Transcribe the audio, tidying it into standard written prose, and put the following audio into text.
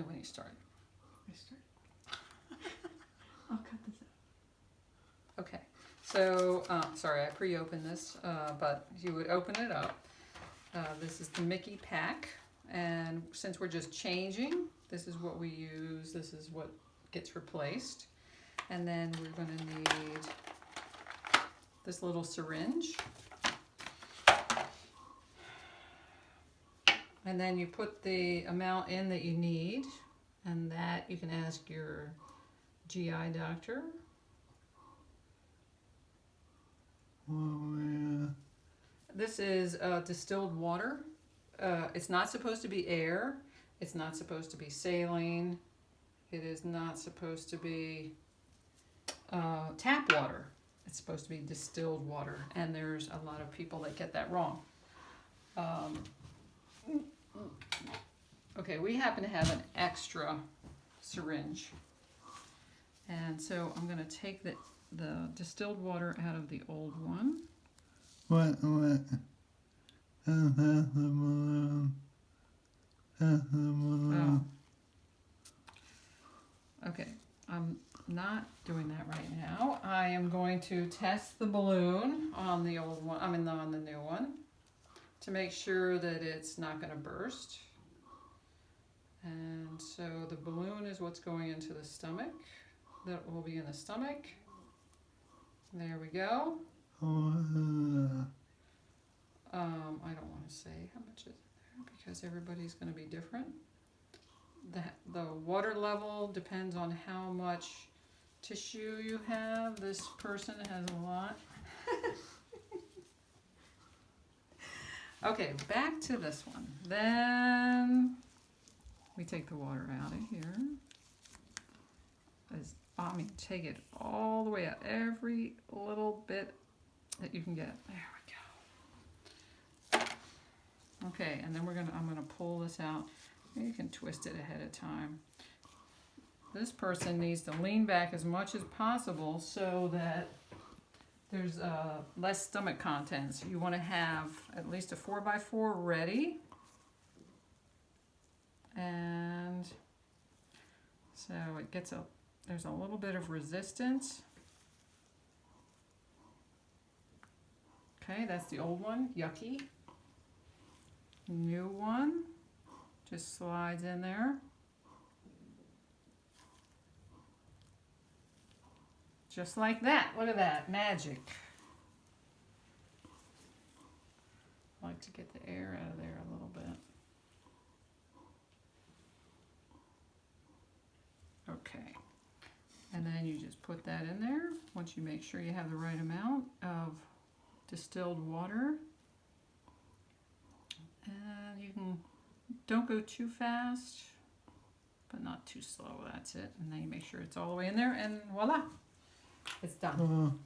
when you start. I start. I'll cut this out. Okay, so, sorry, I pre-opened this, but you would open it up. This is the Mickey pack, and since we're just changing, this is what we use, this is what gets replaced. And then we're going to need this little syringe. And then you put the amount in that you need, and that you can ask your GI doctor. Oh, yeah. This is distilled water. It's not supposed to be air. It's not supposed to be saline. It is not supposed to be tap water. It's supposed to be distilled water, and there's a lot of people that get that wrong. Okay, we happen to have an extra syringe, and so I'm going to take the distilled water out of the old one. What? Oh. Okay, I'm not doing that right now. I am going to test the balloon on the old one, on the new one, to make sure that it's not going to burst. And so the balloon is what's going into the stomach. That will be in the stomach. There we go. I don't want to say how much is in there because everybody's going to be different. The water level depends on how much tissue you have. This person has a lot. Okay, back to this one. Then we take the water out of here. Take it all the way out. Every little bit that you can get. There we go. Okay, and then I'm gonna pull this out. You can twist it ahead of time. This person needs to lean back as much as possible so that there's less stomach contents. You want to have at least a 4x4 ready. And so it gets there's a little bit of resistance. Okay, that's the old one, yucky. New one just slides in there. Just like that. Look at that, magic. I like to get the air out of there a little bit. Okay, and then you just put that in there once you make sure you have the right amount of distilled water. And you don't go too fast, but not too slow, that's it. And then you make sure it's all the way in there, and voila, it's done.